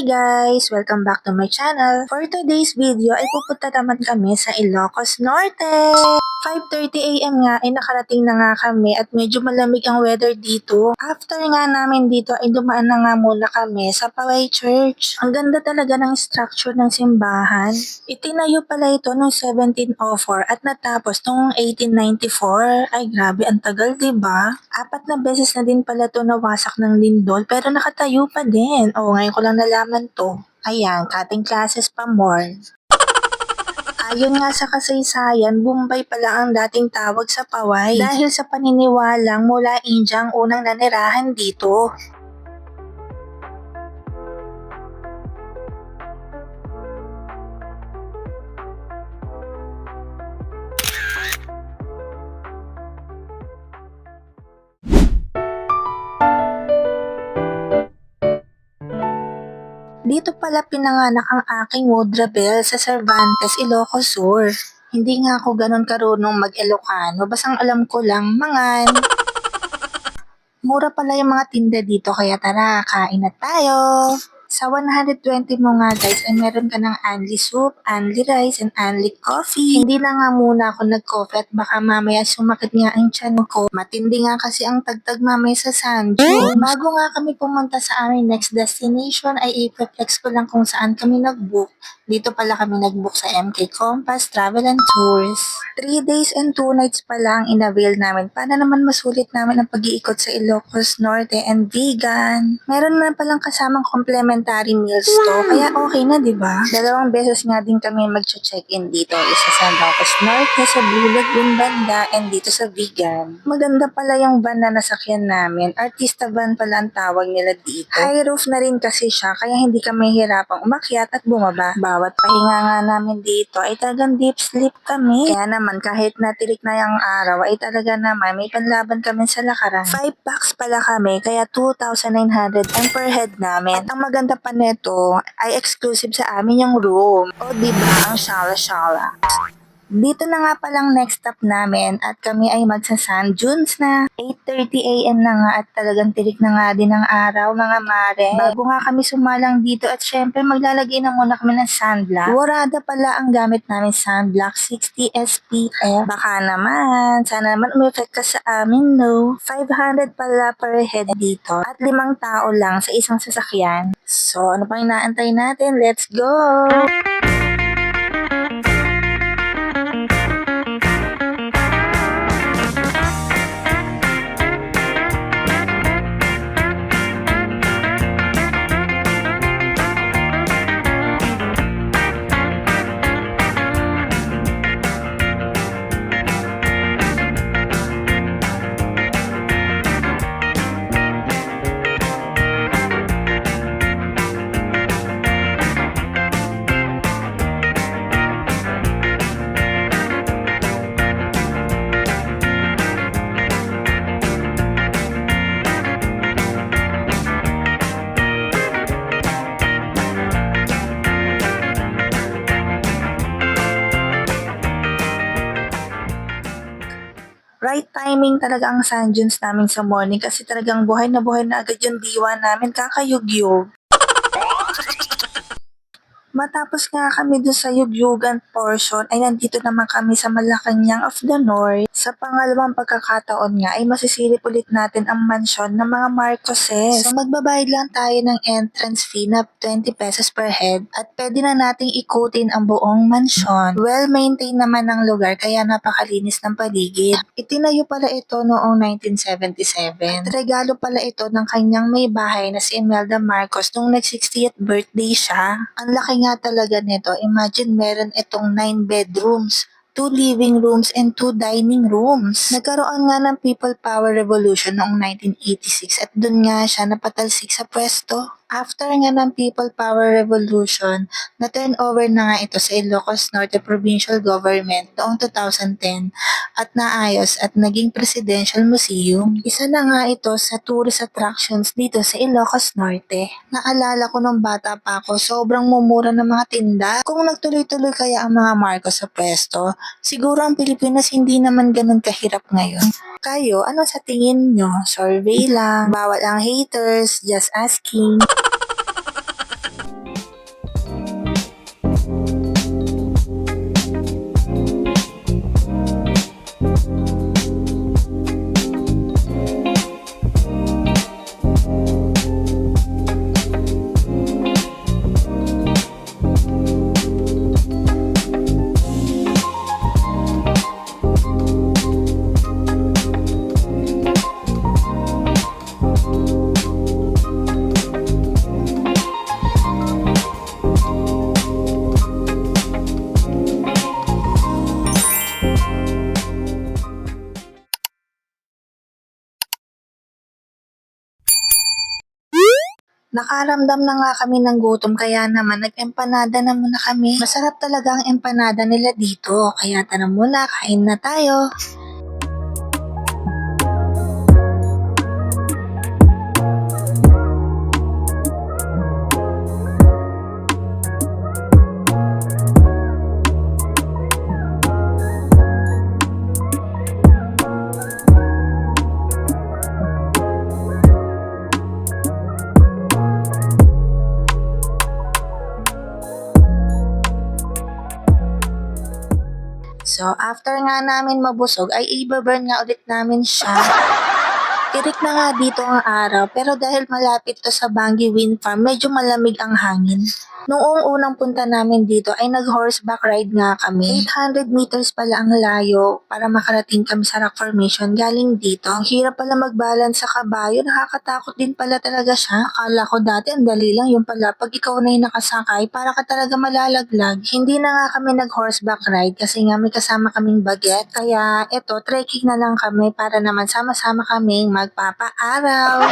guys! Welcome back to my channel. For today's video ay pupunta naman kami sa Ilocos Norte. 5:30 AM nga ay nakarating na nga kami at medyo malamig ang weather dito. After nga namin dito ay dumaan na nga muna kami sa Paway Church. Ang ganda talaga ng structure ng simbahan. Itinayo pala ito noong 1704 at natapos noong 1894. Ay grabe, ang tagal, diba? 4 na beses na din pala ito nawasak ng lindol pero nakatayo pa din. Ngayon ko lang nalaman to. Ayan, cutting classes pa more. Ayon nga sa kasaysayan, Bombay pala ang dating tawag sa Paway dahil sa paniniwalang mula India ang unang nanirahan dito. Dito pala pinanganak ang aking Wodrabel sa Cervantes, Ilocos Sur. Hindi nga ako ganun karunong mag-Ilocano, basang alam ko lang mangan. Mura pala yung mga tinda dito kaya tara, kain na tayo! Sa 120 mo nga guys ay meron ka ng only soup, only rice, and only coffee. Hindi na nga muna ako nag-coffee at baka mamaya sumakit nga ang tiyan ko. Matindi nga kasi ang tagtag mamaya sa San Jose. Bago nga kami pumunta sa aming next destination ay i-flex ko lang kung saan kami nag-book. Dito pala kami nag-book sa MK Compass Travel and Tours. 3 days and 2 nights pala ang in-avail namin para naman masulit namin ang pag-iikot sa Ilocos Norte and vegan. Meron na palang kasamang complimentary meals to, kaya okay na, diba? 2 beses nga din kami mag-check-in dito. Isa sa Ilocos Norte, sa Blue Lagoon banda, and dito sa vegan. Maganda pala yung van na nasakyan namin. Artista van pala ang tawag nila dito. High roof na rin kasi siya, kaya hindi kami hirapang umakyat at bumaba. Bawat pahinga nga namin dito ay talagang deep sleep kami. Kaya naman kahit natirik na yung araw ay talaga naman may panlaban kami sa lakaran. 5 packs pala kami kaya 2,900 ang per head namin. At ang maganda pa neto ay exclusive sa amin yung room. O diba ang shala-shala. Dito na nga palang next stop namin at kami ay magsa-sand dunes na. 8:30 AM na nga at talagang tirik na nga din ang araw mga mare. Bago nga kami sumalang dito at syempre maglalagay na muna kami ng sunblock. Warada pala ang gamit namin sunblock, 60 SPF. Baka naman, sana naman umeffect ka sa amin, no? 500 pala per head dito at 5 tao lang sa isang sasakyan. So ano pang inaantay natin? Let's go! Right timing talaga ang sand dunes namin sa morning kasi talagang buhay na agad yung diwa namin, kakayugyug. Matapos nga kami doon sa yugyugan portion ay nandito naman kami sa Malacanang of the North. Sa pangalawang pagkakataon nga ay masisilip ulit natin ang mansyon ng mga Marcoses. So magbabayad lang tayo ng entrance fee na 20 pesos per head at pwede na nating ikutin ang buong mansyon. Well-maintained naman ang lugar kaya napakalinis ng paligid. Itinayo pala ito noong 1977 at regalo pala ito ng kanyang may bahay na si Imelda Marcos nung nag-60th birthday siya. Ang laki nga talaga nito. Imagine meron itong 9 bedrooms, 2 living rooms, and 2 dining rooms. Nagkaroon nga ng People Power Revolution noong 1986 at dun nga siya napatalsik sa pwesto. After nga ng People Power Revolution, na-turn over na nga ito sa Ilocos Norte Provincial Government noong 2010 at naayos at naging Presidential Museum. Isa na nga ito sa tourist attractions dito sa Ilocos Norte. Naalala ko nung bata pa ako, sobrang mumura ng mga tinda. Kung nagtuloy-tuloy kaya ang mga Marcos sa pwesto, siguro ang Pilipinas hindi naman ganun kahirap ngayon. Kayo, ano sa tingin nyo? Survey lang, bawal ang haters, just asking. Nakaramdam na nga kami ng gutom kaya naman nag-empanada na muna kami. Masarap talaga ang empanada nila dito kaya tara muna, kain na tayo. So, after nga namin mabusog, ay i-burn nga ulit namin siya. Tirik na nga dito ang araw, pero dahil malapit to sa Bangi Wind Farm, medyo malamig ang hangin. Noong unang punta namin dito ay nag-horseback ride nga kami. 800 meters pala ang layo para makarating kami sa rock formation galing dito. Ang hirap pala mag-balance sa kabayo, nakakatakot din pala talaga siya. Akala ko dati ang dali lang, yung pala pag ikaw na yung nakasakay, para ka talaga malalaglag. Hindi na nga kami nag-horseback ride kasi nga may kasama kaming baget. Kaya eto, trekking na lang kami para naman sama-sama kaming magpapaaraw.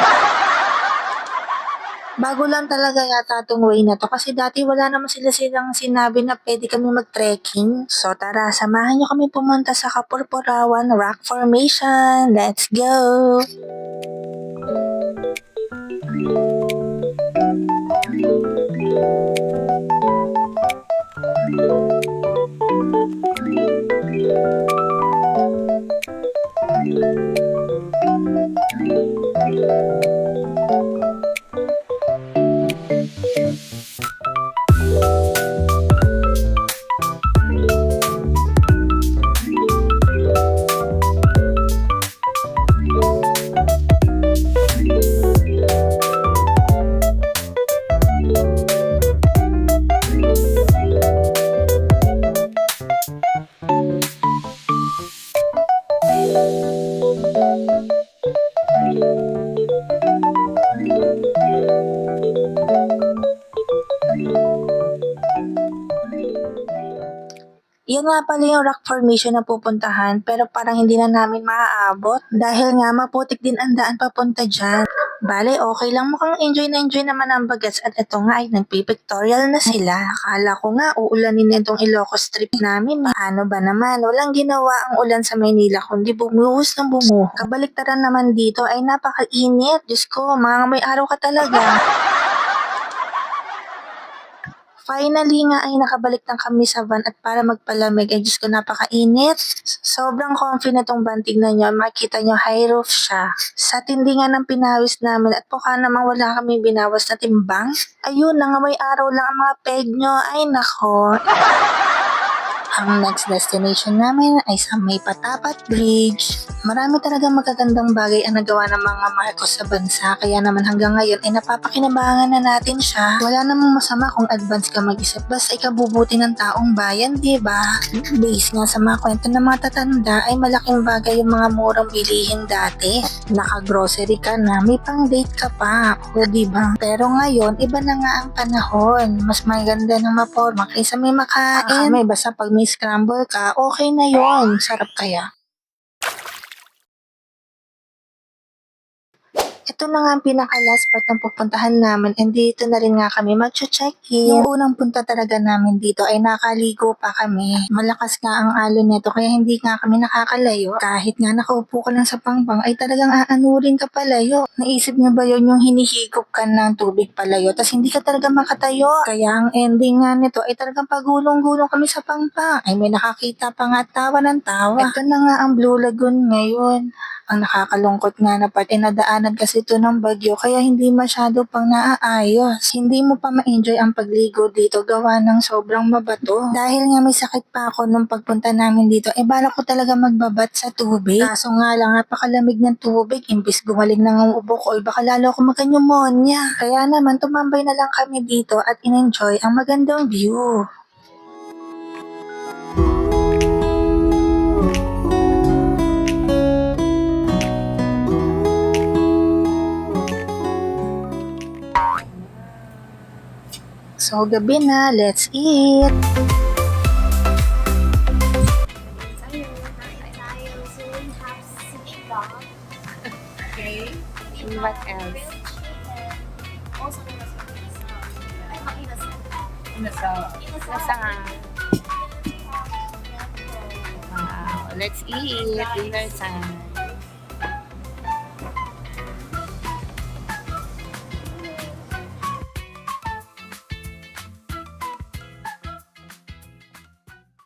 Bago lang talaga yata itong way na to kasi dati wala naman silang sinabi na pwede kami mag-trekking. So tara, samahan nyo kami pumunta sa Kapurpurawan Rock Formation. Let's go! Yan nga pala yung rock formation na pupuntahan pero parang hindi na namin maaabot dahil nga maputik din ang daan papunta dyan. Bale, okay lang, mukhang enjoy naman ang bagets at ito nga ay nagpipictorial na sila. Akala ko nga uulanin nitong Ilocos trip namin. Ano ba naman, walang ginawa ang ulan sa Maynila kundi bumuhos ng bumuhos. Kabaliktaran naman dito ay napakainit. Diyos ko, mga may araw ka talaga. Finally nga ay nakabalik na kami sa van at para magpalamig ay Diyos ko napakainit. Sobrang comfy na tong van, tignan nyo, makita nyo high roof siya. Sa tindi nga ng pinawis namin at mukha namang wala kami binawas na timbang. Ayun, nangamay araw lang ang mga peg nyo, ay nako. Ang next destination namin ay sa May Patapat Bridge. Marami talaga magagandang bagay ang nagawa ng mga Marcos sa bansa kaya naman hanggang ngayon ay napapakinabangan na natin siya. Wala namang masama kung advance ka mag-isip basta ikabubuti ng taong bayan, diba? Based nga sa mga kwento ng mga tatanda ay malaking bagay yung mga murang bilihin dati. Naka-grocery ka na, may pang-date ka pa, o diba? Pero ngayon, iba na nga ang panahon. Mas maganda ng maporma kaysa may makain. May basta pag may scramble ka, okay na yon. Sarap kaya. Ito na nga ang pinaka-last part ng pupuntahan namin and dito na rin nga kami mag-check-in. Yung unang punta talaga namin dito ay nakaligo pa kami. Malakas nga ang alon nito kaya hindi nga kami nakakalayo. Kahit nga nakaupo ka lang sa pangpang ay talagang aanurin ka palayo. Naisip niyo ba yun yung hinihigop ka ng tubig palayo tas hindi ka talaga makatayo? Kaya ang ending nga nito ay talagang pagulong-gulong kami sa pangpang. Ay may nakakita pa nga tawa ng tawa. Ito na nga ang Blue Lagoon ngayon. Ang nakakalungkot nga na part, nadaanan kasi ito ng bagyo kaya hindi masyado pang naaayos. Hindi mo pa ma-enjoy ang pagligo dito gawa ng sobrang mabato. Dahil nga may sakit pa ako nung pagpunta namin dito, balak ko talaga magbabat sa tubig. Kaso nga lang, napakalamig ng tubig, imbis gumaling ng ubo ko, baka lalo ako magka-pneumonia. Kaya naman, tumambay na lang kami dito at in-enjoy ang magandang view. So, gabi na. Let's eat! Okay. And what else? Also, Inasal. Wow, let's eat. Inasal.